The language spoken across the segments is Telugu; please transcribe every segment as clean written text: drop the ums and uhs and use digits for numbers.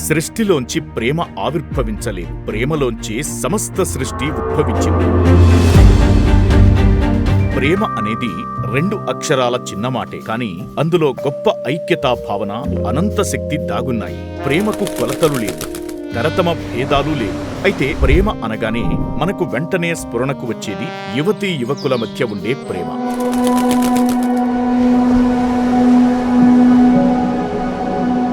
సృష్టిలోంచి ప్రేమ ఆవిర్భవించలేదు, ప్రేమలోంచి సమస్త సృష్టి ఉద్భవించింది. ప్రేమ అనేది 2 అక్షరాల చిన్న మాటే, కానీ అందులో గొప్ప ఐక్యతా భావన, అనంత శక్తి దాగున్నాయి. ప్రేమకు కొలతలు లేవు, తరతమ భేదాలు లేవు. అయితే ప్రేమ అనగానే మనకు వెంటనే స్ఫురణకు వచ్చేది యువతీ యువకుల మధ్య ఉండే ప్రేమ.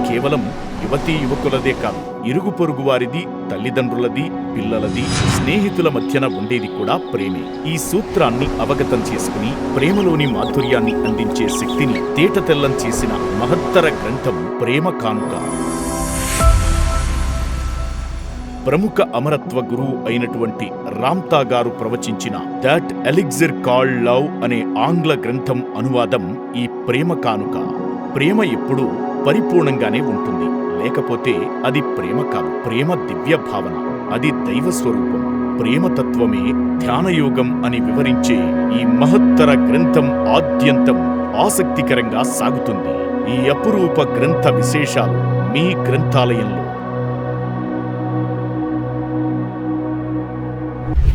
కేవలం యువతీ యువకులదే కాదు, ఇరుగు పొరుగు వారిది, తల్లిదండ్రులది, పిల్లలది, స్నేహితుల మధ్యన ఉండేది కూడా ప్రేమే. ఈ సూత్రాన్ని అవగతం చేసుకుని ప్రేమలోని మాధుర్యాన్ని అందించే శక్తిని తేటతెల్లం చేసిన మహత్తర గ్రంథం ప్రేమ కానుక. ప్రముఖ అమరత్వ గురువు అయినటువంటి రామ్తా గారు ప్రవచించిన దట్ ఎలిక్సిర్ కాల్డ్ లవ్ అనే ఆంగ్ల గ్రంథం అనువాదం ఈ ప్రేమ కానుక. ప్రేమ ఎప్పుడూ పరిపూర్ణంగానే ఉంటుంది, లేకపోతే అది ప్రేమ కాదు. ప్రేమ దివ్య భావన, అది దైవ స్వరూపం. ప్రేమతత్వమే ధ్యానయోగం అని వివరించే ఈ మహత్తర గ్రంథం ఆద్యంతం ఆసక్తికరంగా సాగుతుంది. ఈ అపురూప గ్రంథ విశేషాలు మీ గ్రంథాలయంలో.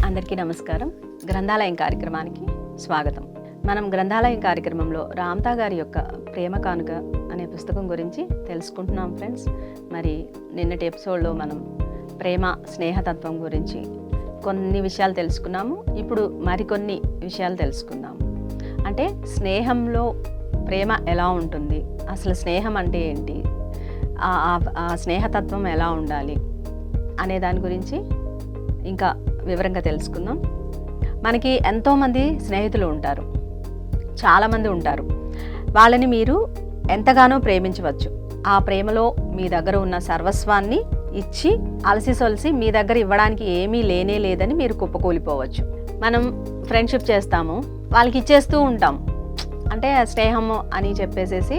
అందరికీ నమస్కారం. గ్రంథాలయం కార్యక్రమానికి స్వాగతం. మనం గ్రంథాలయం కార్యక్రమంలో రామ్తా గారి యొక్క ప్రేమ కానుక అనే పుస్తకం గురించి తెలుసుకుంటున్నాం ఫ్రెండ్స్. మరి నిన్నటి ఎపిసోడ్లో మనం ప్రేమ స్నేహతత్వం గురించి కొన్ని విషయాలు తెలుసుకున్నాము. ఇప్పుడు మరికొన్ని విషయాలు తెలుసుకుందాము. అంటే స్నేహంలో ప్రేమ ఎలా ఉంటుంది, అసలు స్నేహం అంటే ఏంటి, ఆ స్నేహతత్వం ఎలా ఉండాలి అనే దాని గురించి ఇంకా వివరంగా తెలుసుకుందాం. మనకి ఎంతోమంది స్నేహితులు ఉంటారు, చాలామంది ఉంటారు. వాళ్ళని మీరు ఎంతగానో ప్రేమించవచ్చు. ఆ ప్రేమలో మీ దగ్గర ఉన్న సర్వస్వాన్ని ఇచ్చి అలసి సొలసి మీ దగ్గర ఇవ్వడానికి ఏమీ లేనే లేదని మీరు కుప్పకూలిపోవచ్చు. మనం ఫ్రెండ్షిప్ చేస్తాము, వాళ్ళకి ఇచ్చేస్తూ ఉంటాం. అంటే స్నేహము అని చెప్పేసేసి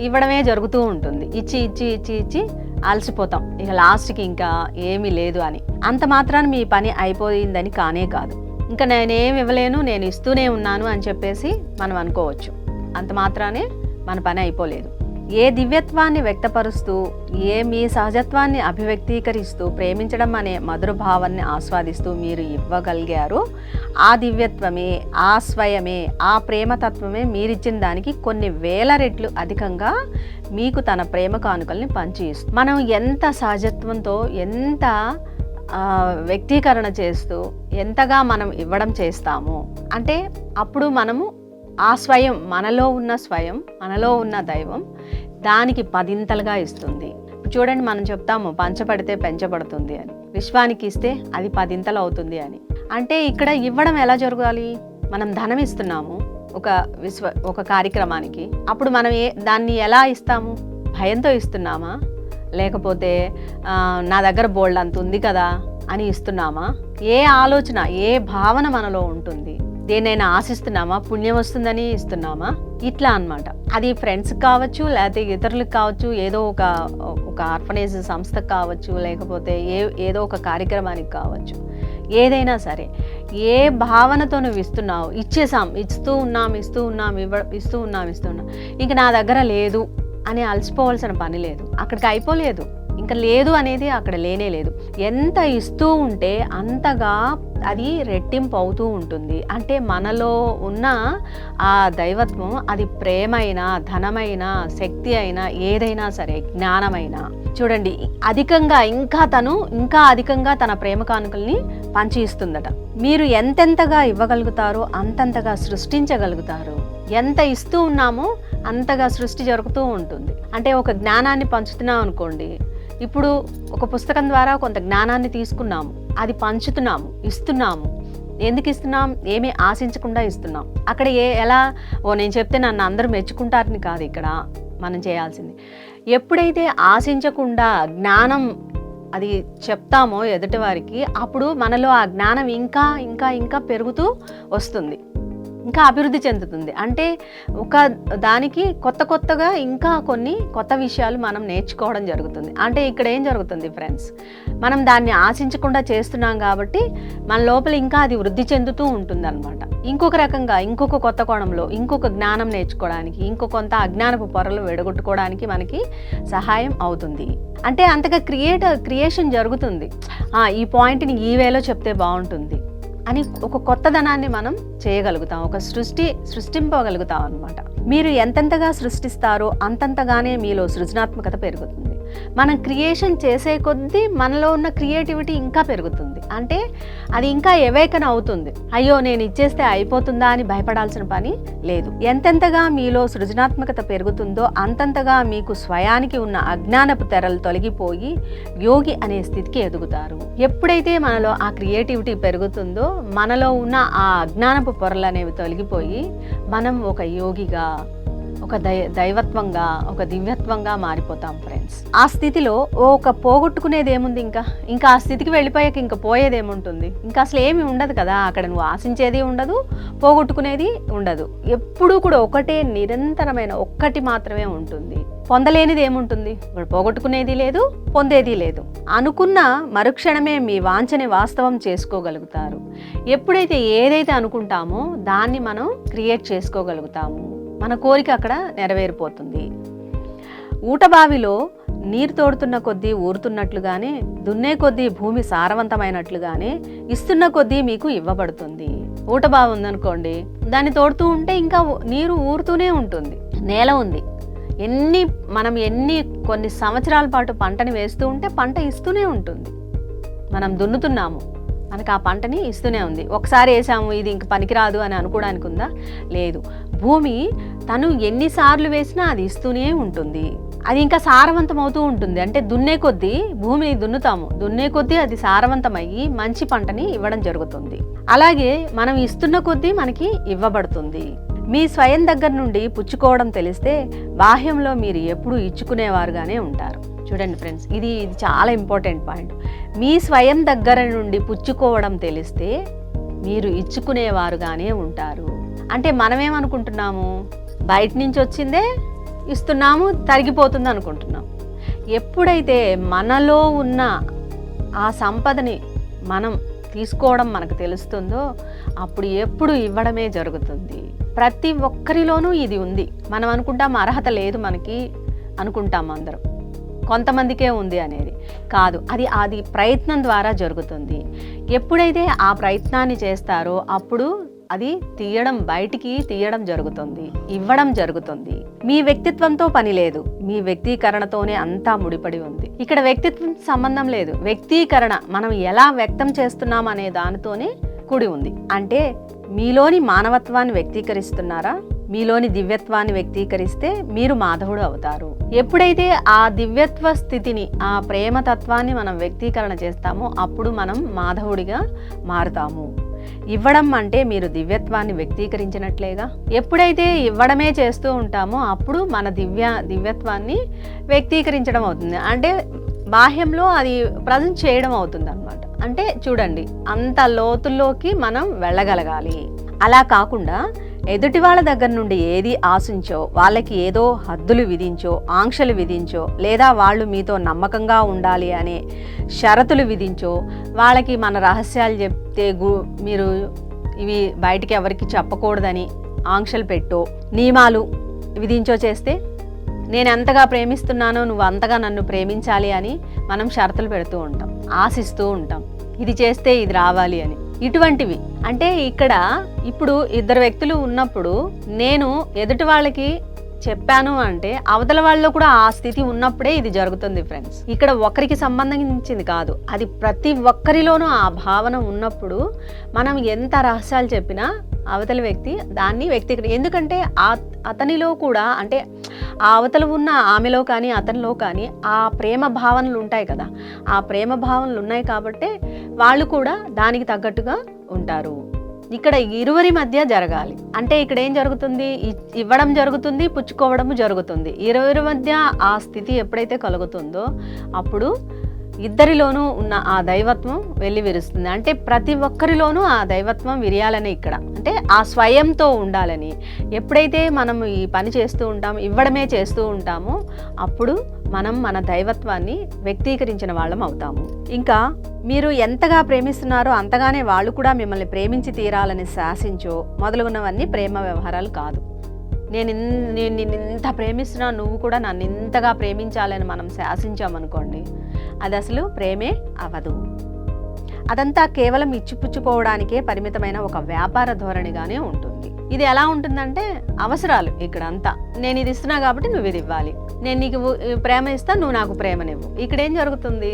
ఇవ్వడమే జరుగుతూ ఉంటుంది. ఇచ్చి ఇచ్చి ఇచ్చి ఇచ్చి అలసిపోతాం, ఇక లాస్ట్కి ఇంకా ఏమీ లేదు అని. అంత మాత్రాన మీ పని అయిపోయిందని కానే కాదు. ఇంకా నేనేం ఇవ్వలేను, నేను ఇస్తూనే ఉన్నాను అని చెప్పేసి మనం అనుకోవచ్చు. అంత మాత్రానే మన పని అయిపోలేదు. ఏ దివ్యత్వాన్ని వ్యక్తపరుస్తూ, ఏ మీ సహజత్వాన్ని అభివ్యక్తీకరిస్తూ ప్రేమించడం అనే మధుర భావాన్ని ఆస్వాదిస్తూ మీరు ఇవ్వగలిగారో ఆ దివ్యత్వమే, ఆ స్వయమే, ఆ ప్రేమతత్వమే మీరిచ్చిన దానికి కొన్ని వేల రెట్లు అధికంగా మీకు తన ప్రేమ కానుకల్ని పంచి ఇస్తుంది. మనం ఎంత సహజత్వంతో, ఎంత వ్యక్తీకరణ చేస్తూ, ఎంతగా మనం ఇవ్వడం చేస్తామో అంటే అప్పుడు మనము ఆ స్వయం, మనలో ఉన్న స్వయం, మనలో ఉన్న దైవం దానికి 10ంతలుగా ఇస్తుంది. చూడండి, మనం చెప్తాము పంచపడితే పెంచబడుతుంది అని. విశ్వానికి ఇస్తే అది 10ంతలు అవుతుంది అని. అంటే ఇక్కడ ఇవ్వడం ఎలా జరగాలి? మనం ధనం ఇస్తున్నాము ఒక కార్యక్రమానికి, అప్పుడు మనం దాన్ని ఎలా ఇస్తాము? భయంతో ఇస్తున్నామా, లేకపోతే నా దగ్గర బోల్డ్ అంత ఉంది కదా అని ఇస్తున్నామా? ఏ ఆలోచన, ఏ భావన మనలో ఉంటుంది? దేనైనా ఆశిస్తున్నామా? పుణ్యం వస్తుందని ఇస్తున్నామా? ఇట్లా అన్నమాట. అది ఫ్రెండ్స్కి కావచ్చు, లేకపోతే ఇతరులకు కావచ్చు, ఏదో ఒక ఆర్ఫనేజ్ సంస్థకు కావచ్చు, లేకపోతే ఏదో ఒక కార్యక్రమానికి కావచ్చు. ఏదైనా సరే, ఏ భావనతో నువ్వు ఇస్తున్నావు, ఇస్తూ ఉన్నాం ఇంక నా దగ్గర లేదు అని అలసిపోవాల్సిన పని లేదు. అక్కడికి అయిపోలేదు, ఇంకా లేదు అనేది అక్కడ లేనే లేదు. ఎంత ఇస్తూ ఉంటే అంతగా అది రెట్టింపు అవుతూ ఉంటుంది. అంటే మనలో ఉన్న ఆ దైవత్వం, అది ప్రేమైనా, ధనమైనా, శక్తి అయినా, ఏదైనా సరే, జ్ఞానమైనా చూడండి, ఇంకా అధికంగా తన ప్రేమ కానుకల్ని పంచి ఇస్తుందట. మీరు ఎంతెంతగా ఇవ్వగలుగుతారో అంతంతగా సృష్టించగలుగుతారు. ఎంత ఇస్తూ ఉన్నామో అంతగా సృష్టి జరుగుతూ ఉంటుంది. అంటే ఒక జ్ఞానాన్ని పంచుతున్నాం అనుకోండి, ఇప్పుడు ఒక పుస్తకం ద్వారా కొంత జ్ఞానాన్ని తీసుకున్నాము, అది పంచుతున్నాము, ఇస్తున్నాము. ఎందుకు ఇస్తున్నాం? ఏమీ ఆశించకుండా ఇస్తున్నాం. అక్కడ నేను చెప్తే నన్ను అందరూ మెచ్చుకుంటారని కాదు ఇక్కడ మనం చేయాల్సింది. ఎప్పుడైతే ఆశించకుండా జ్ఞానం అది చెప్తామో ఎదుటి వారికి, అప్పుడు మనలో ఆ జ్ఞానం ఇంకా ఇంకా ఇంకా పెరుగుతూ వస్తుంది. ఇంకా అభివృద్ధి చెందుతుంది. అంటే ఒక దానికి కొత్తగా ఇంకా కొన్ని కొత్త విషయాలు మనం నేర్చుకోవడం జరుగుతుంది. అంటే ఇక్కడ ఏం జరుగుతుంది ఫ్రెండ్స్, మనం దాన్ని ఆశించకుండా చేస్తున్నాం కాబట్టి మన లోపల ఇంకా అది వృద్ధి చెందుతూ ఉంటుంది అనమాట. ఇంకొక రకంగా ఇంకొక కొత్త కోణంలో ఇంకొక జ్ఞానం నేర్చుకోవడానికి, కొంత అజ్ఞానపు పొరలు విడగొట్టుకోవడానికి మనకి సహాయం అవుతుంది. అంటే అంతగా క్రియేషన్ జరుగుతుంది. ఈ పాయింట్ని ఈ వేలో చెప్తే బాగుంటుంది అని ఒక కొత్తదనాన్ని మనం చేయగలుగుతాం, ఒక సృష్టింపగలుగుతాం అన్నమాట. మీరు ఎంతెంతగా సృష్టిస్తారో అంతంతగానే మీలో సృజనాత్మకత పెరుగుతుంది. మనం క్రియేషన్ చేసే కొద్దీ మనలో ఉన్న క్రియేటివిటీ ఇంకా పెరుగుతుంది. అంటే అది ఇంకా ఎవేకన్ అవుతుంది. అయ్యో నేను ఇచ్చేస్తే అయిపోతుందా అని భయపడాల్సిన పని లేదు. ఎంతెంతగా మీలో సృజనాత్మకత పెరుగుతుందో అంతంతగా మీకు స్వయానికి ఉన్న అజ్ఞానపు తెరలు తొలగిపోయి యోగి అనే స్థితికి ఎదుగుతారు. ఎప్పుడైతే మనలో ఆ క్రియేటివిటీ పెరుగుతుందో మనలో ఉన్న ఆ అజ్ఞానపు పొరలు అనేవి తొలగిపోయి మనం ఒక యోగిగా, ఒక దైవత్వంగా, ఒక దివ్యత్వంగా మారిపోతాం ఫ్రెండ్స్. ఆ స్థితిలో ఒక పోగొట్టుకునేది ఏముంది, ఇంకా ఆ స్థితికి వెళ్ళిపోయాక ఇంకా పోయేది ఏముంటుంది, ఇంకా అసలు ఏమి ఉండదు కదా. అక్కడ నువ్వు ఆశించేది ఉండదు, పోగొట్టుకునేది ఉండదు. ఎప్పుడూ కూడా ఒకటే నిరంతరమైన ఒక్కటి మాత్రమే ఉంటుంది. పొందలేనిది ఏముంటుంది, పోగొట్టుకునేది లేదు, పొందేది లేదు. అనుకున్న మరుక్షణమే మీ వాంఛని వాస్తవం చేసుకోగలుగుతారు. ఎప్పుడైతే ఏదైతే అనుకుంటామో దాన్ని మనం క్రియేట్ చేసుకోగలుగుతాము. మన కోరిక అక్కడ నెరవేరిపోతుంది. ఊటబావిలో నీరు తోడుతున్న కొద్దీ ఊరుతున్నట్లుగానే, దున్నే కొద్దీ భూమి సారవంతమైనట్లుగానే ఇస్తున్న కొద్దీ మీకు ఇవ్వబడుతుంది. ఊటబావి ఉందనుకోండి, దాన్ని తోడుతూ ఉంటే ఇంకా నీరు ఊరుతూనే ఉంటుంది. నేల ఉంది, మనం కొన్ని సంవత్సరాల పాటు పంటని వేస్తూ ఉంటే పంట ఇస్తూనే ఉంటుంది. మనం దున్నుతున్నాము, మనకు ఆ పంటని ఇస్తూనే ఉంది. ఒకసారి వేసాము ఇది ఇంక పనికిరాదు అని అనుకోవడానికి ఉందా? లేదు. భూమి తను ఎన్నిసార్లు వేసినా అది ఇస్తూనే ఉంటుంది. అది ఇంకా సారవంతం అవుతూ ఉంటుంది. అంటే దున్నే కొద్దీ భూమిని దున్నే కొద్దీ అది సారవంతమయ్యి మంచి పంటని ఇవ్వడం జరుగుతుంది. అలాగే మనం ఇస్తున్న కొద్దీ మనకి ఇవ్వబడుతుంది. మీ స్వయం దగ్గర నుండి పుచ్చుకోవడం తెలిస్తే బాహ్యంలో మీరు ఎప్పుడూ ఇచ్చుకునేవారుగానే ఉంటారు. చూడండి ఫ్రెండ్స్, ఇది చాలా ఇంపార్టెంట్ పాయింట్. మీ స్వయం దగ్గర నుండి పుచ్చుకోవడం తెలిస్తే మీరు ఇచ్చుకునేవారుగానే ఉంటారు. అంటే మనమేమనుకుంటున్నాము, బయట నుంచి వచ్చిందే ఇస్తున్నాము, తరిగిపోతుంది అనుకుంటున్నాం. ఎప్పుడైతే మనలో ఉన్న ఆ సంపదని మనం తీసుకోవడం మనకు తెలుస్తుందో అప్పుడు ఎప్పుడు ఇవ్వడమే జరుగుతుంది. ప్రతి ఒక్కరిలోనూ ఇది ఉంది. మనం అనుకుంటాం అర్హత లేదు మనకి అనుకుంటాం అందరం, కొంతమందికే ఉంది అనేది కాదు. అది ప్రయత్నం ద్వారా జరుగుతుంది. ఎప్పుడైతే ఆ ప్రయత్నాన్ని చేస్తారో అప్పుడు అది బయటికి తీయడం జరుగుతుంది, ఇవ్వడం జరుగుతుంది. మీ వ్యక్తిత్వంతో పని లేదు, మీ వ్యక్తీకరణతోనే అంతా ముడిపడి ఉంది. ఇక్కడ వ్యక్తిత్వం సంబంధం లేదు, వ్యక్తీకరణ మనం ఎలా వ్యక్తం చేస్తున్నాం అనే దానితోనే కూడి ఉంది. అంటే మీలోని మానవత్వాన్ని వ్యక్తీకరిస్తున్నారా, మీలోని దివ్యత్వాన్ని వ్యక్తీకరిస్తే మీరు మాధవుడు అవుతారు. ఎప్పుడైతే ఆ దివ్యత్వ స్థితిని, ఆ ప్రేమతత్వాన్ని మనం వ్యక్తీకరణ చేస్తామో అప్పుడు మనం మాధవుడిగా మారుతాము. ఇవ్వడం అంటే మీరు దివ్యత్వాన్ని వ్యక్తీకరించినట్లేగా. ఎప్పుడైతే ఇవ్వడమే చేస్తూ ఉంటామో అప్పుడు మన దివ్యత్వాన్ని వ్యక్తీకరించడం అవుతుంది. అంటే బాహ్యంలో అది ప్రజెంట్ చేయడం అవుతుంది అన్నమాట. అంటే చూడండి, అంత లోతుల్లోకి మనం వెళ్ళగలగాలి. అలా కాకుండా ఎదుటి వాళ్ళ దగ్గర నుండి ఏది ఆశించో, వాళ్ళకి ఏదో హద్దులు విధించో, ఆంక్షలు విధించో, లేదా వాళ్ళు మీతో నమ్మకంగా ఉండాలి అనే షరతులు విధించో, వాళ్ళకి మన రహస్యాలు చెప్తే మీరు ఇవి బయటికి ఎవరికి చెప్పకూడదని ఆంక్షలు పెట్టో, నియమాలు విధించో చేస్తే, నేను ఎంతగా ప్రేమిస్తున్నానో నువ్వు అంతగా నన్ను ప్రేమించాలి అని మనం షరతులు పెడుతూ ఉంటాం, ఆశిస్తూ ఉంటాం, ఇది చేస్తే ఇది రావాలి అని. ఇటువంటివి అంటే ఇక్కడ ఇప్పుడు ఇద్దరు వ్యక్తులు ఉన్నప్పుడు నేను ఎదుటి వాళ్ళకి చెప్పాను అంటే అవతల వాళ్ళలో కూడా ఆ స్థితి ఉన్నప్పుడే ఇది జరుగుతుంది ఫ్రెండ్స్. ఇక్కడ ఒకరికి సంబంధించింది కాదు, అది ప్రతి ఒక్కరిలోనూ ఆ భావన ఉన్నప్పుడు మనం ఎంత రహస్యాలు చెప్పినా అవతల వ్యక్తి దాన్ని ఎందుకంటే అతనిలో కూడా, అంటే ఆ అవతల ఉన్న ఆమెలో కానీ అతనిలో కానీ ఆ ప్రేమ భావనలు ఉంటాయి కదా, ఆ ప్రేమ భావనలు ఉన్నాయి కాబట్టే వాళ్ళు కూడా దానికి తగ్గట్టుగా ఉంటారు. ఇక్కడ ఇరువురి మధ్య జరగాలి. అంటే ఇక్కడ ఏం జరుగుతుంది, ఇవ్వడం జరుగుతుంది, పుచ్చుకోవడము జరుగుతుంది. ఇరువురి మధ్య ఆ స్థితి ఎప్పుడైతే కలుగుతుందో అప్పుడు ఇద్దరిలోనూ ఉన్న ఆ దైవత్వం వెళ్ళి విరుస్తుంది. అంటే ప్రతి ఒక్కరిలోనూ ఆ దైవత్వం విరియాలనే ఇక్కడ. అంటే ఆ స్వయంతో ఉండాలని. ఎప్పుడైతే మనం ఈ పని చేస్తూ ఉంటామో, ఇవ్వడమే చేస్తూ ఉంటామో, అప్పుడు మనం మన దైవత్వాన్ని వ్యక్తీకరించిన వాళ్ళం అవుతాము. ఇంకా మీరు ఎంతగా ప్రేమిస్తున్నారో అంతగానే వాళ్ళు కూడా మిమ్మల్ని ప్రేమించి తీరాలని శాసించో మొదలుగున్నవన్నీ ప్రేమ వ్యవహారాలు కాదు. నేను నిన్ను ఇంత ప్రేమిస్తున్నా, నువ్వు కూడా నన్ను ఇంతగా ప్రేమించాలని మనం శాసించామనుకోండి, అది అసలు ప్రేమే అవ్వదు. అదంతా కేవలం ఇచ్చిపుచ్చుకోవడానికే పరిమితమైన ఒక వ్యాపార ధోరణిగానే ఉంటుంది. ఇది ఎలా ఉంటుందంటే అవసరాలు ఇక్కడ అంతా. నేను ఇది ఇస్తున్నా కాబట్టి నువ్వు ఇది ఇవ్వాలి, నేను నీకు ప్రేమ ఇస్తా, నువ్వు నాకు ప్రేమనివ్వు. ఇక్కడ ఏం జరుగుతుంది?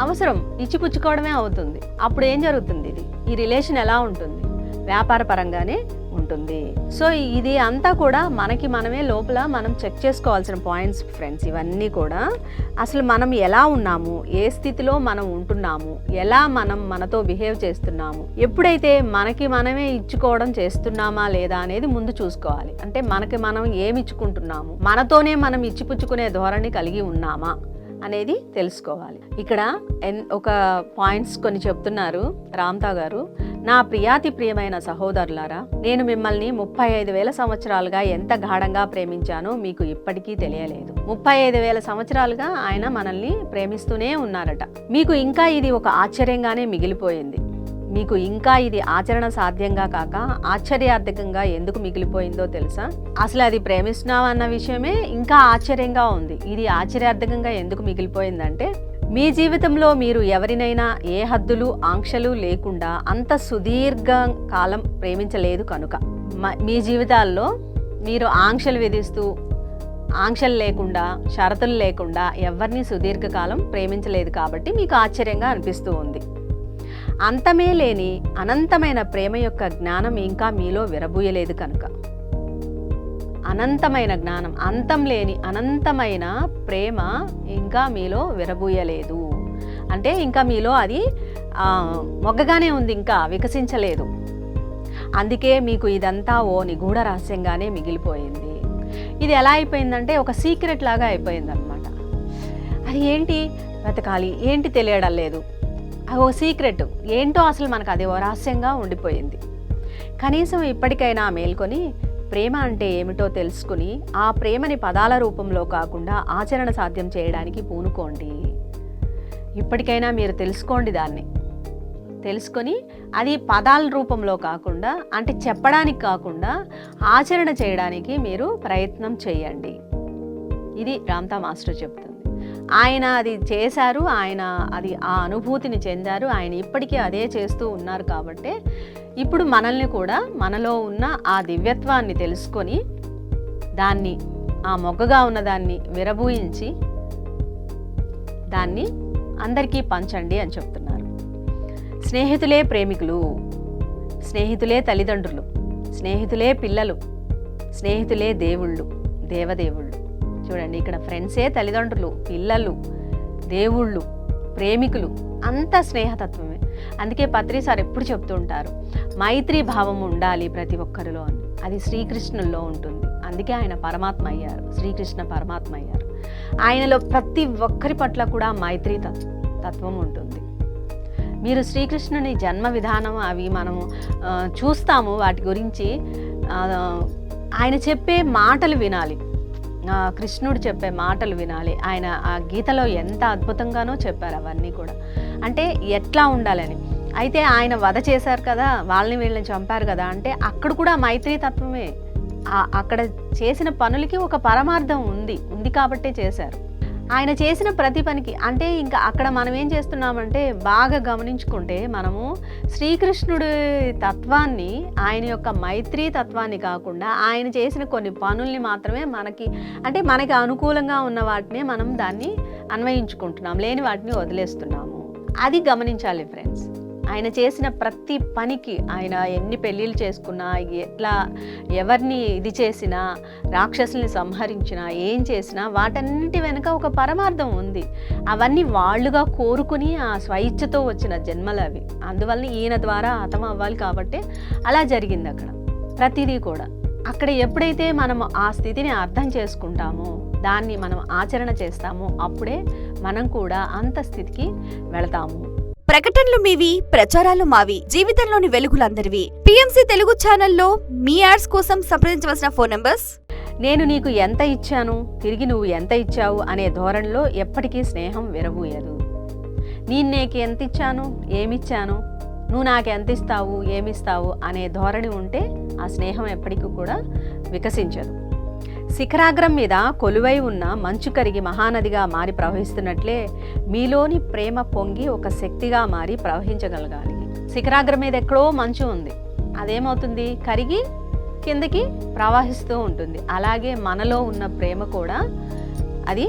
అవసరం ఇచ్చిపుచ్చుకోవడమే అవుతుంది. అప్పుడు ఏం జరుగుతుంది? ఈ రిలేషన్ ఎలా ఉంటుంది? వ్యాపార పరంగానే ఉంటుంది. సో ఇది అంతా కూడా మనకి మనమే లోపల మనం చెక్ చేసుకోవాల్సిన పాయింట్స్ ఫ్రెండ్స్. ఇవన్నీ కూడా అసలు మనం ఎలా ఉన్నాము, ఏ స్థితిలో మనం ఉంటున్నాము, ఎలా మనం మనతో బిహేవ్ చేస్తున్నాము, ఎప్పుడైతే మనకి మనమే ఇచ్చుకోవడం చేస్తున్నామా లేదా అనేది ముందు చూసుకోవాలి. అంటే మనకి మనం ఏమి ఇచ్చుకుంటున్నాము, మనతోనే మనం ఇచ్చిపుచ్చుకునే ధోరణి కలిగి ఉన్నామా అనేది తెలుసుకోవాలి. ఇక్కడ ఒక పాయింట్స్ కొన్ని చెప్తున్నారు రామ్తా గారు. నా ప్రియాతి ప్రియమైన సహోదరులారా, నేను మిమ్మల్ని 35,000 సంవత్సరాలుగా ఎంత గాఢంగా ప్రేమించానో మీకు ఇప్పటికీ తెలియలేదు. 35,000 సంవత్సరాలుగా ఆయన మనల్ని ప్రేమిస్తూనే ఉన్నారట. మీకు ఇంకా ఇది ఒక ఆశ్చర్యంగానే మిగిలిపోయింది. మీకు ఇంకా ఇది ఆచరణ సాధ్యంగా కాక ఆశ్చర్యార్థకంగా ఎందుకు మిగిలిపోయిందో తెలుసా? అసలు అది ప్రేమిస్తున్నావు అన్న విషయమే ఇంకా ఆశ్చర్యంగా ఉంది. ఇది ఆశ్చర్యార్థకంగా ఎందుకు మిగిలిపోయిందంటే, మీ జీవితంలో మీరు ఎవరినైనా ఏ హద్దులు ఆంక్షలు లేకుండా అంత సుదీర్ఘ కాలం ప్రేమించలేదు కనుక. మీ జీవితాల్లో మీరు ఆంక్షలు విధిస్తూ, ఆంక్షలు లేకుండా, షరతులు లేకుండా ఎవరిని సుదీర్ఘకాలం ప్రేమించలేదు కాబట్టి మీకు ఆశ్చర్యంగా అనిపిస్తూ ఉంది. అంతమే లేని అనంతమైన ప్రేమ యొక్క జ్ఞానం ఇంకా మీలో విరబూయలేదు కనుక. అనంతమైన జ్ఞానం, అంతం లేని అనంతమైన ప్రేమ ఇంకా మీలో విరబూయలేదు. అంటే ఇంకా మీలో అది మొగ్గగానే ఉంది, ఇంకా వికసించలేదు. అందుకే మీకు ఇదంతా ఓ నిగూఢ రహస్యంగానే మిగిలిపోయింది. ఇది ఎలా అయిపోయిందంటే ఒక సీక్రెట్ లాగా అయిపోయింది అనమాట. అది ఏంటి వెతకాలి, ఏంటి తెలియడం లేదు, ఓ సీక్రెట్ ఏంటో అసలు మనకు అది ఓ రహస్యంగా ఉండిపోయింది. కనీసం ఇప్పటికైనా మేల్కొని ప్రేమ అంటే ఏమిటో తెలుసుకుని ఆ ప్రేమని పదాల రూపంలో కాకుండా ఆచరణ సాధ్యం చేయడానికి పూనుకోండి. ఇప్పటికైనా మీరు తెలుసుకోండి, దాన్ని తెలుసుకొని అది పదాల రూపంలో కాకుండా, అంటే చెప్పడానికి కాకుండా ఆచరణ చేయడానికి మీరు ప్రయత్నం చేయండి. ఇది రామ్తా మాస్టర్ చెప్తుంది. ఆయన అది చేశారు, ఆయన అది ఆ అనుభూతిని చెందారు, ఆయన ఇప్పటికీ అదే చేస్తూ ఉన్నారు. కాబట్టి ఇప్పుడు మనల్ని కూడా మనలో ఉన్న ఆ దివ్యత్వాన్ని తెలుసుకొని దాన్ని, ఆ మొగ్గగా ఉన్నదాన్ని విరబూయించి దాన్ని అందరికీ పంచండి అని చెప్తున్నారు. స్నేహితులే ప్రేమికులు, స్నేహితులే తల్లిదండ్రులు, స్నేహితులే పిల్లలు, స్నేహితులే దేవుళ్ళు, దేవదేవుళ్ళు. చూడండి, ఇక్కడ ఫ్రెండ్సే తల్లిదండ్రులు, పిల్లలు, దేవుళ్ళు, ప్రేమికులు, అంత స్నేహతత్వమే. అందుకే పత్రి సార్ ఎప్పుడు చెప్తూ ఉంటారు, మైత్రీ భావం ఉండాలి ప్రతి ఒక్కరిలో అని. అది శ్రీకృష్ణుల్లో ఉంటుంది. అందుకే ఆయన పరమాత్మ అయ్యారు, శ్రీకృష్ణ పరమాత్మ అయ్యారు. ఆయనలో ప్రతి ఒక్కరి పట్ల కూడా మైత్రీ తత్వం ఉంటుంది. మీరు శ్రీకృష్ణుని జన్మ విధానం అవి మనము చూస్తాము, వాటి గురించి ఆయన చెప్పే మాటలు వినాలి, కృష్ణుడు చెప్పే మాటలు వినాలి. ఆయన ఆ గీతలో ఎంత అద్భుతంగానో చెప్పారు అవన్నీ కూడా. అంటే ఎట్లా ఉండాలని. అయితే ఆయన వధ చేశారు కదా, వాళ్ళని వీళ్ళని చంపారు కదా, అంటే అక్కడ కూడా మైత్రీ తత్వమే. అక్కడ చేసిన పనులకి ఒక పరమార్థం ఉంది కాబట్టే చేశారు. ఆయన చేసిన ప్రతి పనికి, అంటే ఇంకా అక్కడ మనం ఏం చేస్తున్నామంటే బాగా గమనించుకుంటే మనము శ్రీకృష్ణుడి తత్వాన్ని, ఆయన యొక్క మైత్రీ తత్వాన్ని కాకుండా ఆయన చేసిన కొన్ని పనుల్ని మాత్రమే మనకి అనుకూలంగా ఉన్న వాటినే మనం దాన్ని అన్వయించుకుంటున్నాం, లేని వాటిని వదిలేస్తున్నాము. అది గమనించాలి ఫ్రెండ్స్. ఆయన చేసిన ప్రతి పనికి, ఆయన ఎన్ని పెళ్ళిళ్ళు చేసుకున్నా, ఎట్లా ఎవరిని ఇది చేసినా, రాక్షసుల్ని సంహరించినా, ఏం చేసినా వాటన్నిటి వెనుక ఒక పరమార్థం ఉంది. అవన్నీ వాళ్ళుగా కోరుకుని ఆ స్వయిచ్ఛతో వచ్చిన జన్మలు అవి. అందువల్ల ఈయన ద్వారా హతం అవ్వాలి కాబట్టి అలా జరిగింది అక్కడ ప్రతిదీ కూడా. అక్కడ ఎప్పుడైతే మనము ఆ స్థితిని అర్థం చేసుకుంటామో, దాన్ని మనం ఆచరణ చేస్తామో, అప్పుడే మనం కూడా అంత స్థితికి వెళతాము. ప్రకటనలు మీవి, ప్రచారాలు మావి. జీవితంలోని వెలుగులందరివి. పిఎంసి తెలుగు ఛానల్లో మీ యాడ్స్ కోసం సంప్రదించవలసిన ఫోన్ నంబర్స్. నేను నీకు ఎంత ఇచ్చాను, తిరిగి నువ్వు ఎంత ఇచ్చావు అనే ధోరణిలో ఎప్పటికీ స్నేహం విరబూయదు. నేను నీకు ఎంత ఇచ్చాను, ఏమిచ్చాను, నువ్వు నాకు ఎంత ఇస్తావు, ఏమిస్తావు అనే ధోరణి ఉంటే ఆ స్నేహం ఎప్పటికీ కూడా వికసించదు. శిఖరాగ్రం మీద కొలువై ఉన్న మంచు కరిగి మహానదిగా మారి ప్రవహిస్తున్నట్లే మీలోని ప్రేమ పొంగి ఒక శక్తిగా మారి ప్రవహించగలగాలి. శిఖరాగ్రం మీద ఎక్కడో మంచు ఉంది, అదేమవుతుంది, కరిగి కిందకి ప్రవహిస్తూ ఉంటుంది. అలాగే మనలో ఉన్న ప్రేమ కూడా అది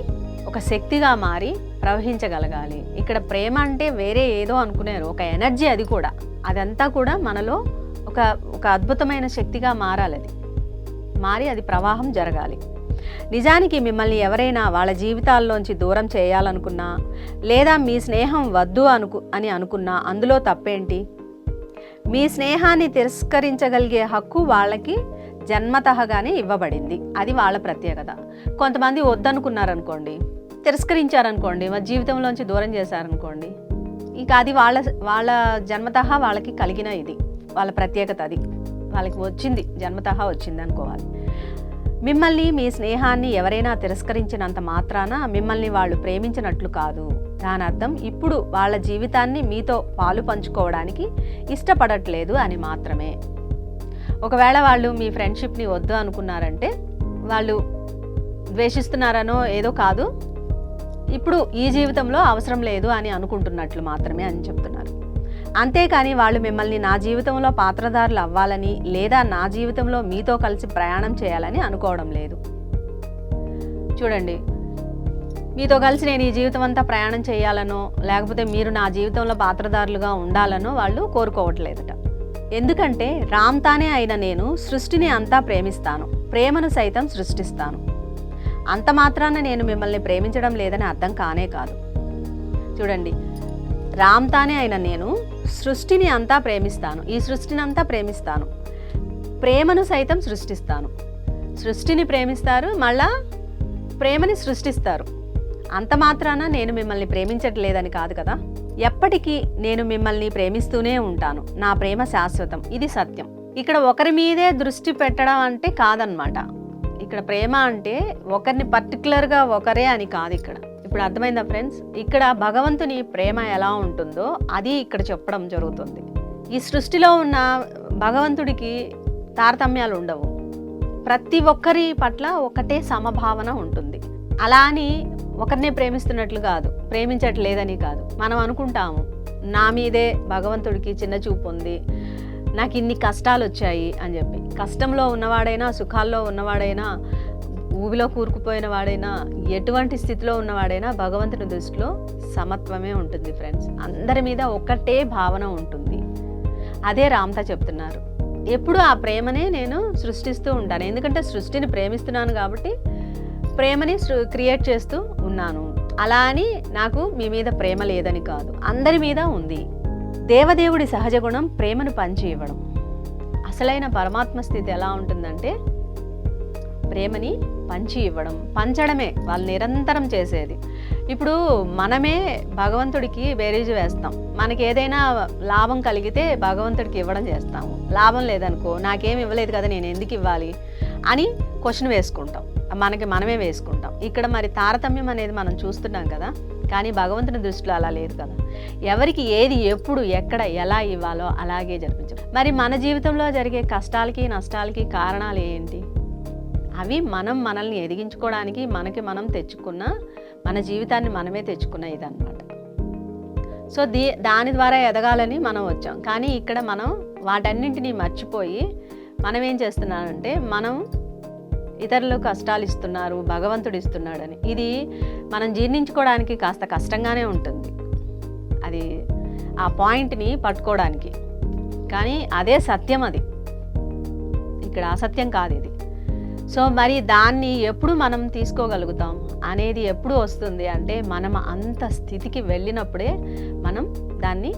ఒక శక్తిగా మారి ప్రవహించగలగాలి. ఇక్కడ ప్రేమ అంటే వేరే ఏదో అనుకున్నారు, ఒక ఎనర్జీ. అది కూడా అదంతా కూడా మనలో ఒక అద్భుతమైన శక్తిగా మారాలి. అది మారి అది ప్రవాహం జరగాలి. నిజానికి మిమ్మల్ని ఎవరైనా వాళ్ళ జీవితాల్లోంచి దూరం చేయాలనుకున్నా లేదా మీ స్నేహం వద్దు అని అనుకున్నా అందులో తప్పేంటి? మీ స్నేహాన్ని తిరస్కరించగలిగే హక్కు వాళ్ళకి జన్మతహగానే ఇవ్వబడింది. అది వాళ్ళ ప్రత్యేకత. కొంతమంది వద్దనుకున్నారనుకోండి, తిరస్కరించారనుకోండి, మా జీవితంలోంచి దూరం చేశారనుకోండి, ఇంకా అది వాళ్ళ జన్మతహ వాళ్ళకి కలిగిన ఇది, వాళ్ళ ప్రత్యేకత. అది వాళ్ళకి వచ్చింది, జన్మతహ వచ్చింది అనుకోవాలి. మిమ్మల్ని, మీ స్నేహాన్ని ఎవరైనా తిరస్కరించినంత మాత్రాన మిమ్మల్ని వాళ్ళు ప్రేమించినట్లు కాదు. దాని అర్థం ఇప్పుడు వాళ్ళ జీవితాన్ని మీతో పాలు పంచుకోవడానికి ఇష్టపడట్లేదు అని మాత్రమే. ఒకవేళ వాళ్ళు మీ ఫ్రెండ్షిప్ని వద్దు అనుకున్నారంటే వాళ్ళు ద్వేషిస్తున్నారనో ఏదో కాదు, ఇప్పుడు ఈ జీవితంలో అవసరం లేదు అని అనుకుంటున్నట్లు మాత్రమే అని చెప్తున్నారు. అంతేకాని వాళ్ళు మిమ్మల్ని నా జీవితంలో పాత్రధారులు అవ్వాలని లేదా నా జీవితంలో మీతో కలిసి ప్రయాణం చేయాలని అనుకోవడం లేదు. చూడండి, మీతో కలిసి నేను ఈ జీవితం అంతా ప్రయాణం చేయాలనో లేకపోతే మీరు నా జీవితంలో పాత్రధారులుగా ఉండాలనో వాళ్ళు కోరుకోవట్లేదట. ఎందుకంటే రామ్తానే అయిన నేను సృష్టిని అంతా ప్రేమిస్తాను, ప్రేమను సైతం సృష్టిస్తాను. అంత మాత్రాన నేను మిమ్మల్ని ప్రేమించడం లేదని అర్థం కానే కాదు. చూడండి, రామ్తానే అయిన నేను సృష్టిని అంతా ప్రేమిస్తాను, ఈ సృష్టిని అంతా ప్రేమిస్తాను, ప్రేమను సైతం సృష్టిస్తాను. సృష్టిని ప్రేమిస్తారు, మళ్ళా ప్రేమని సృష్టిస్తారు. అంత మాత్రాన నేను మిమ్మల్ని ప్రేమించట్లేదని కాదు కదా. ఎప్పటికీ నేను మిమ్మల్ని ప్రేమిస్తూనే ఉంటాను. నా ప్రేమ శాశ్వతం, ఇది సత్యం. ఇక్కడ ఒకరి మీదే దృష్టి పెట్టడం అంటే కాదనమాట. ఇక్కడ ప్రేమ అంటే ఒకరిని పర్టికులర్గా ఒకరే అని కాదు. ఇప్పుడు అర్థమైందా ఫ్రెండ్స్? ఇక్కడ భగవంతుని ప్రేమ ఎలా ఉంటుందో అది ఇక్కడ చెప్పడం జరుగుతుంది. ఈ సృష్టిలో ఉన్న భగవంతుడికి తారతమ్యాలు ఉండవు. ప్రతి ఒక్కరి పట్ల ఒకటే సమభావన ఉంటుంది. అలా అని ఒకరినే ప్రేమిస్తున్నట్లు కాదు, ప్రేమించట్లేదని కాదు. మనం అనుకుంటాము నా మీదే భగవంతుడికి చిన్న చూపు ఉంది, నాకు ఇన్ని కష్టాలు వచ్చాయి అని చెప్పి. కష్టంలో ఉన్నవాడైనా, సుఖాల్లో ఉన్నవాడైనా, ఊబిలో కూరుకుపోయిన వాడైనా, ఎటువంటి స్థితిలో ఉన్నవాడైనా భగవంతుని దృష్టిలో సమత్వమే ఉంటుంది ఫ్రెండ్స్. అందరి మీద ఒకటే భావన ఉంటుంది. అదే రామ్తా చెప్తున్నారు. ఎప్పుడు ఆ ప్రేమనే నేను సృష్టిస్తూ ఉంటాను. ఎందుకంటే సృష్టిని ప్రేమిస్తున్నాను కాబట్టి ప్రేమని క్రియేట్ చేస్తూ ఉన్నాను. అలా అని నాకు మీ మీద ప్రేమ లేదని కాదు, అందరి మీద ఉంది. దేవదేవుడి సహజ గుణం ప్రేమను పంచి ఇవ్వడం. అసలైన పరమాత్మ స్థితి ఎలా ఉంటుందంటే ప్రేమని పంచి ఇవ్వడం, పంచడమే వాళ్ళు నిరంతరం చేసేది. ఇప్పుడు మనమే భగవంతుడికి బేరీజు వేస్తాం. మనకి ఏదైనా లాభం కలిగితే భగవంతుడికి ఇవ్వడం చేస్తాము. లాభం లేదనుకో, నాకేం ఇవ్వలేదు కదా, నేను ఎందుకు ఇవ్వాలి అని క్వశ్చన్ వేసుకుంటాం. మనకి మనమే వేసుకుంటాం. ఇక్కడ మరి తారతమ్యం అనేది మనం చూస్తున్నాం కదా. కానీ భగవంతుని దృష్టిలో అలా లేదు కదా. ఎవరికి ఏది ఎప్పుడు ఎక్కడ ఎలా ఇవ్వాలో అలాగే జరిపించాలి. మరి మన జీవితంలో జరిగే కష్టాలకి నష్టాలకి కారణాలు ఏంటి? అవి మనల్ని ఎదిగించుకోవడానికి మనకి మనం తెచ్చుకున్న, మన జీవితాన్ని మనమే తెచ్చుకున్న ఇదన్నమాట. సో దాని ద్వారా ఎదగాలని మనం వచ్చాం. కానీ ఇక్కడ మనం వాటన్నింటినీ మర్చిపోయి మనం ఏం చేస్తున్నామంటే మనం ఇతరులు కష్టాలు ఇస్తున్నారు, భగవంతుడు ఇస్తున్నాడని. ఇది మనం జీర్ణించుకోవడానికి కాస్త కష్టంగానే ఉంటుంది, అది ఆ పాయింట్ని పట్టుకోవడానికి. కానీ అదే సత్యం, అది ఇక్కడ అసత్యం కాదు ఇది. సో మరి దాన్ని ఎప్పుడు మనం తీసుకోగలుగుతాం అనేది ఎప్పుడు వస్తుంది అంటే మనం అంత స్థితికి వెళ్ళినప్పుడే మనం దాన్ని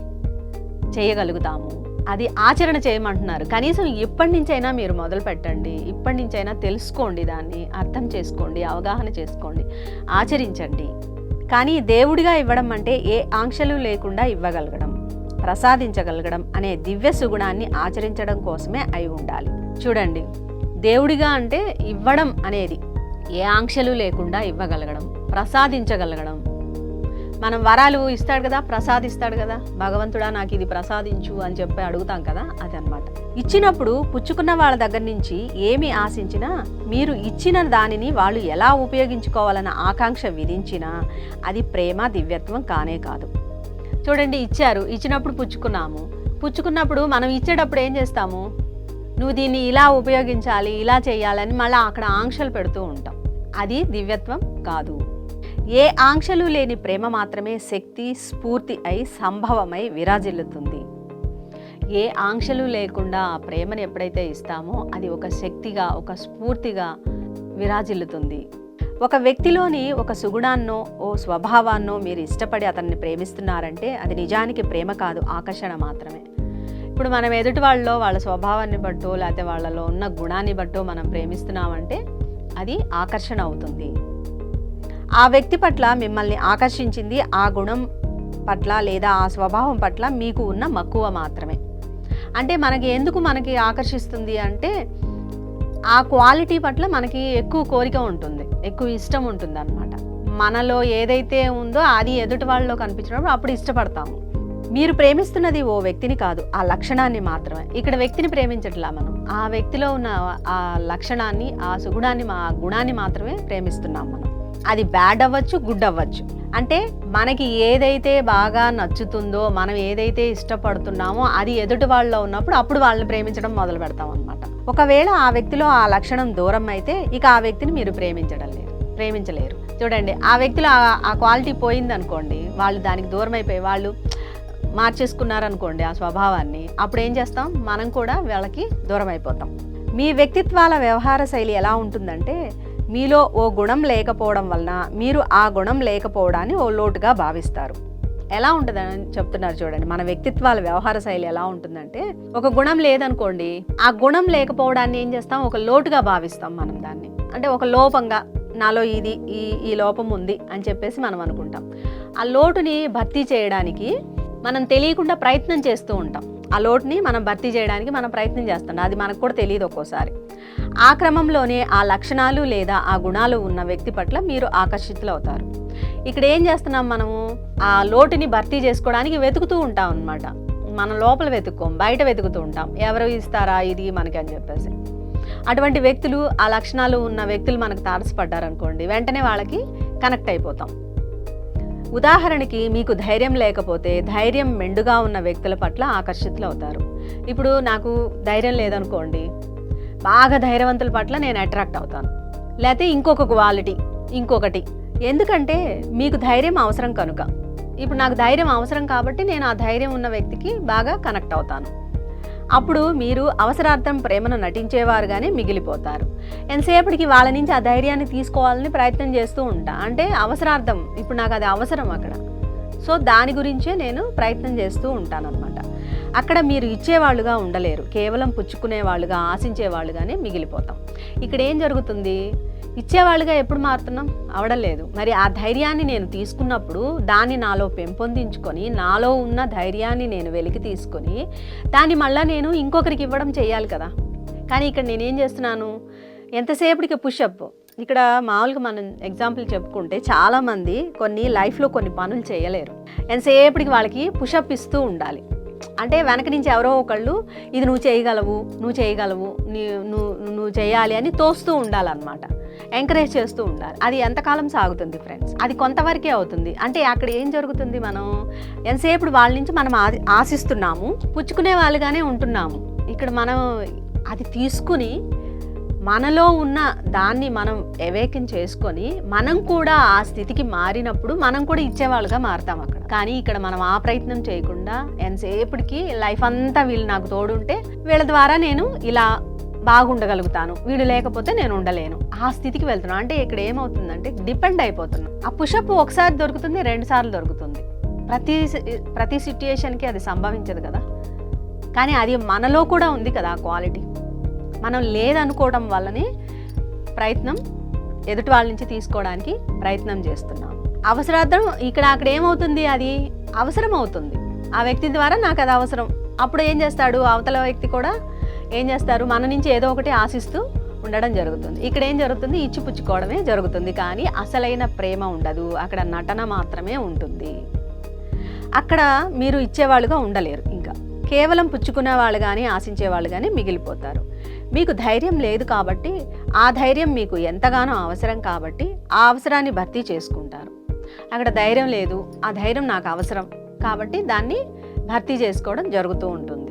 చేయగలుగుతాము. అది ఆచరణ చేయమంటున్నారు. కనీసం ఇప్పటి నుంచైనా మీరు మొదలు పెట్టండి, ఇప్పటి నుంచైనా తెలుసుకోండి, దాన్ని అర్థం చేసుకోండి, అవగాహన చేసుకోండి, ఆచరించండి. కానీ దేవుడిగా ఇవ్వడం అంటే ఏ ఆంక్షలు లేకుండా ఇవ్వగలగడం. ప్రసాదించగలగడం అనే దివ్య సుగుణాన్ని ఆచరించడం కోసమే అయి ఉండాలి. చూడండి, దేవుడిగా అంటే ఇవ్వడం అనేది ఏ ఆంక్షలు లేకుండా ఇవ్వగలగడం, ప్రసాదించగలగడం. మనం వరాలు ఇస్తాడు కదా, ప్రసాదిస్తాడు కదా, భగవంతుడా నాకు ఇది ప్రసాదించు అని చెప్పి అడుగుతాం కదా, అది అన్నమాట. ఇచ్చినప్పుడు పుచ్చుకున్న వాళ్ళ దగ్గర నుంచి ఏమి ఆశించినా, మీరు ఇచ్చిన దానిని వాళ్ళు ఎలా ఉపయోగించుకోవాలన్న ఆకాంక్ష విధించినా అది ప్రేమ దివ్యత్వం కానే కాదు. చూడండి, ఇచ్చినప్పుడు పుచ్చుకున్నప్పుడు మనం ఇచ్చేటప్పుడు ఏం చేస్తాము, నువ్వు దీన్ని ఇలా ఉపయోగించాలి, ఇలా చేయాలని మళ్ళీ అక్కడ ఆంక్షలు పెడుతూ ఉంటాం. అది దివ్యత్వం కాదు. ఏ ఆంక్షలు లేని ప్రేమ మాత్రమే శక్తి, స్ఫూర్తి అయి సంభవమై విరాజిల్లుతుంది. ఏ ఆంక్షలు లేకుండా ఆ ప్రేమను ఎప్పుడైతే ఇస్తామో అది ఒక శక్తిగా, ఒక స్ఫూర్తిగా విరాజిల్లుతుంది. ఒక వ్యక్తిలోని ఒక సుగుణాన్నో, ఓ స్వభావాన్నో మీరు ఇష్టపడి అతన్ని ప్రేమిస్తున్నారంటే అది నిజానికి ప్రేమ కాదు, ఆకర్షణ మాత్రమే. ఇప్పుడు మనం ఎదుటి వాళ్ళ స్వభావాన్ని బట్టో లేకపోతే వాళ్ళలో ఉన్న గుణాన్ని బట్టో మనం ప్రేమిస్తున్నామంటే అది ఆకర్షణ అవుతుంది. ఆ వ్యక్తి పట్ల మిమ్మల్ని ఆకర్షించింది ఆ గుణం పట్ల లేదా ఆ స్వభావం పట్ల మీకు ఉన్న మక్కువ మాత్రమే. అంటే మనకి ఆకర్షిస్తుంది అంటే ఆ క్వాలిటీ పట్ల మనకి ఎక్కువ కోరిక ఉంటుంది, ఎక్కువ ఇష్టం ఉంటుంది అన్నమాట. మనలో ఏదైతే ఉందో అది ఎదుటి వాళ్ళలో కనిపించినప్పుడు అప్పుడు ఇష్టపడతాము. మీరు ప్రేమిస్తున్నది ఓ వ్యక్తిని కాదు, ఆ లక్షణాన్ని మాత్రమే. ఇక్కడ వ్యక్తిని ప్రేమించట్లా మనం, ఆ వ్యక్తిలో ఉన్న ఆ లక్షణాన్ని, ఆ సుగుణాన్ని, ఆ గుణాన్ని మాత్రమే ప్రేమిస్తున్నాం మనం. అది బ్యాడ్ అవ్వచ్చు, గుడ్ అవ్వచ్చు. అంటే మనకి ఏదైతే బాగా నచ్చుతుందో, మనం ఏదైతే ఇష్టపడుతున్నామో అది ఎదుటి వాళ్ళలో ఉన్నప్పుడు అప్పుడు వాళ్ళని ప్రేమించడం మొదలు పెడతాం అనమాట. ఒకవేళ ఆ వ్యక్తిలో ఆ లక్షణం దూరం అయితే ఇక ఆ వ్యక్తిని మీరు ప్రేమించలేరు. చూడండి, ఆ వ్యక్తిలో ఆ క్వాలిటీ పోయిందనుకోండి, వాళ్ళు దానికి దూరం అయిపోయి వాళ్ళు మార్చేసుకున్నారనుకోండి ఆ స్వభావాన్ని, అప్పుడు ఏం చేస్తాం, మనం కూడా వాళ్ళకి దూరం అయిపోతాం. మీ వ్యక్తిత్వాల వ్యవహార శైలి ఎలా ఉంటుందంటే, మీలో ఓ గుణం లేకపోవడం వలన మీరు ఆ గుణం లేకపోవడాన్ని ఓ లోటుగా భావిస్తారు. ఎలా ఉంటుందని చెప్తున్నారు చూడండి. మన వ్యక్తిత్వాల వ్యవహార శైలి ఎలా ఉంటుందంటే, ఒక గుణం లేదనుకోండి, ఆ గుణం లేకపోవడాన్ని ఏం చేస్తాం, ఒక లోటుగా భావిస్తాం మనం దాన్ని. అంటే ఒక లోపంగా, నాలో ఈ లోపం ఉంది అని చెప్పేసి మనం అనుకుంటాం. ఆ లోటుని భర్తీ చేయడానికి మనం తెలియకుండా ప్రయత్నం చేస్తూ ఉంటాం. ఆ లోటుని మనం భర్తీ చేయడానికి మనం ప్రయత్నం చేస్తాం, అది మనకు కూడా తెలియదు ఒక్కోసారి. ఆ క్రమంలోనే ఆ లక్షణాలు లేదా ఆ గుణాలు ఉన్న వ్యక్తి పట్ల మీరు ఆకర్షితులు అవుతారు. ఇక్కడ ఏం చేస్తున్నాం, మనము ఆ లోటుని భర్తీ చేసుకోవడానికి వెతుకుతూ ఉంటాం అన్నమాట. మనం లోపల వెతుక్కోం, బయట వెతుకుతూ ఉంటాం, ఎవరు ఇస్తారా ఇది మనకి అని చెప్పేసి. అటువంటి వ్యక్తులు, ఆ లక్షణాలు ఉన్న వ్యక్తులు మనకు తారసపడ్డారనుకోండి, వెంటనే వాళ్ళకి కనెక్ట్ అయిపోతాం. ఉదాహరణకి, మీకు ధైర్యం లేకపోతే ధైర్యం మెండుగా ఉన్న వ్యక్తుల పట్ల ఆకర్షితులు అవుతారు. ఇప్పుడు నాకు ధైర్యం లేదనుకోండి, బాగా ధైర్యవంతుల పట్ల నేను అట్రాక్ట్ అవుతాను. లేకపోతే ఇంకొక క్వాలిటీ, ఇంకొకటి. ఎందుకంటే మీకు ధైర్యం అవసరం కనుక. ఇప్పుడు నాకు ధైర్యం అవసరం కాబట్టి నేను ఆ ధైర్యం ఉన్న వ్యక్తికి బాగా కనెక్ట్ అవుతాను. అప్పుడు మీరు అవసరార్థం ప్రేమను నటించేవారుగానే మిగిలిపోతారు. ఎంతసేపటికి వాళ్ళ నుంచి ఆ ధైర్యాన్ని తీసుకోవాలని ప్రయత్నం చేస్తూ ఉంటా. అంటే అవసరార్థం, ఇప్పుడు నాకు అది అవసరం అక్కడ, సో దాని గురించే నేను ప్రయత్నం చేస్తూ ఉంటానన్నమాట. అక్కడ మీరు ఇచ్చేవాళ్ళుగా ఉండలేరు, కేవలం పుచ్చుకునేవాళ్ళుగా, ఆశించేవాళ్ళుగానే మిగిలిపోతాం. ఇక్కడ ఏం జరుగుతుంది, ఇచ్చేవాళ్ళుగా ఎప్పుడు మారుతున్నాం, అవడలేదు. మరి ఆ ధైర్యాన్ని నేను తీసుకున్నప్పుడు దాన్ని నాలో పెంపొందించుకొని, నాలో ఉన్న ధైర్యాన్ని నేను వెలికి తీసుకొని దాన్ని మళ్ళీ నేను ఇంకొకరికి ఇవ్వడం చేయాలి కదా. కానీ ఇక్కడ నేనేం చేస్తున్నాను, ఎంతసేపటికి పుషప్. ఇక్కడ మామూలుగా మనం ఎగ్జాంపుల్ చెప్పుకుంటే చాలామంది లైఫ్లో కొన్ని పనులు చేయలేరు, ఎంతసేపటికి వాళ్ళకి పుషప్ ఇస్తూ ఉండాలి. అంటే వెనక నుంచి ఎవరో ఒకళ్ళు ఇది నువ్వు చేయగలవు, నువ్వు చేయాలి అని తోస్తూ ఉండాలన్నమాట, ఎంకరేజ్ చేస్తూ ఉండాలి. అది ఎంతకాలం సాగుతుంది ఫ్రెండ్స్, అది కొంతవరకే అవుతుంది. అంటే అక్కడ ఏం జరుగుతుంది, మనం ఎంతసేపు వాళ్ళ నుంచి మనం ఆశిస్తున్నాము, పుచ్చుకునే వాళ్ళుగానే ఉంటున్నాము. ఇక్కడ మనం అది తీసుకుని మనలో ఉన్న దాన్ని మనం ఎవేకన్ చేసుకొని మనం కూడా ఆ స్థితికి మారినప్పుడు మనం కూడా ఇచ్చేవాళ్ళుగా మారుతాం అక్కడ. కానీ ఇక్కడ మనం ఆ ప్రయత్నం చేయకుండా ఎంతసేపటికి లైఫ్ అంతా వీళ్ళు నాకు తోడుంటే వీళ్ళ ద్వారా నేను ఇలా బాగుండగలుగుతాను, వీడు లేకపోతే నేను ఉండలేను, ఆ స్థితికి వెళ్తున్నాను. అంటే ఇక్కడ ఏమవుతుందంటే డిపెండ్ అయిపోతున్నాం. ఆ పుషప్ ఒకసారి దొరుకుతుంది, 2 సార్లు దొరుకుతుంది. ప్రతి సిట్యుయేషన్కి అది సంభవించదు కదా. కానీ అది మనలో కూడా ఉంది కదా ఆ క్వాలిటీ. మనం లేదనుకోవడం వల్లనే ప్రయత్నం ఎదుటి వాళ్ళ నుంచి తీసుకోవడానికి ప్రయత్నం చేస్తున్నాం. అవసరార్థం అక్కడ ఏమవుతుంది, అది అవసరం అవుతుంది. ఆ వ్యక్తి ద్వారా నాకు అది అవసరం. అప్పుడు ఏం చేస్తాడు, అవతల వ్యక్తి కూడా ఏం చేస్తారు, మన నుంచి ఏదో ఒకటి ఆశిస్తూ ఉండడం జరుగుతుంది. ఇక్కడ ఏం జరుగుతుంది, ఇచ్చిపుచ్చుకోవడమే జరుగుతుంది, కానీ అసలైన ప్రేమ ఉండదు. అక్కడ నటన మాత్రమే ఉంటుంది. అక్కడ మీరు ఇచ్చేవాళ్ళుగా ఉండలేరు, ఇంకా కేవలం పుచ్చుకునే వాళ్ళు కానీ ఆశించే వాళ్ళు కానీ మిగిలిపోతారు. మీకు ధైర్యం లేదు కాబట్టి, ఆ ధైర్యం మీకు ఎంతగానో అవసరం కాబట్టి ఆ అవసరాన్ని భర్తీ చేసుకుంటారు. అక్కడ ధైర్యం లేదు, ఆ ధైర్యం నాకు అవసరం కాబట్టి దాన్ని భర్తీ చేసుకోవడం జరుగుతూ ఉంటుంది.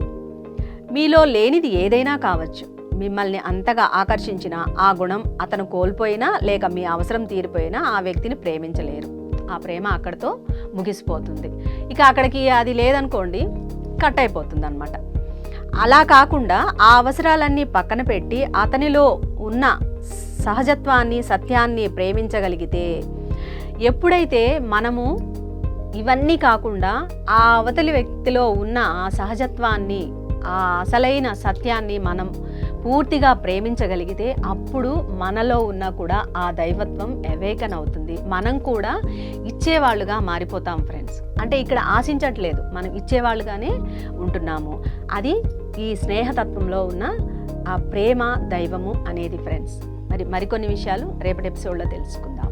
మీలో లేనిది ఏదైనా కావచ్చు, మిమ్మల్ని అంతగా ఆకర్షించిన ఆ గుణం అతను కోల్పోయినా లేక మీ అవసరం తీరిపోయినా ఆ వ్యక్తిని ప్రేమించలేరు. ఆ ప్రేమ అక్కడితో ముగిసిపోతుంది. ఇక అక్కడికి అది లేదనుకోండి, కట్ అయిపోతుంది అన్నమాట. అలా కాకుండా ఆ అవసరాలన్నీ పక్కన పెట్టి అతనిలో ఉన్న సహజత్వాన్ని, సత్యాన్ని ప్రేమించగలిగితే, ఎప్పుడైతే మనము ఇవన్నీ కాకుండా ఆ అవతలి వ్యక్తిలో ఉన్న ఆ సహజత్వాన్ని, ఆ అసలైన సత్యాన్ని మనం పూర్తిగా ప్రేమించగలిగితే అప్పుడు మనలో ఉన్న కూడా ఆ దైవత్వం అవేకన్ అవుతుంది. మనం కూడా ఇచ్చేవాళ్ళుగా మారిపోతాం ఫ్రెండ్స్. అంటే ఇక్కడ ఆశించట్లేదు, మనం ఇచ్చేవాళ్ళుగానే ఉంటున్నాము. అది ఈ స్నేహతత్వంలో ఉన్న ఆ ప్రేమ, దైవము అనేది ఫ్రెండ్స్. మరికొన్ని విషయాలు రేపటి ఎపిసోడ్లో తెలుసుకుందాం.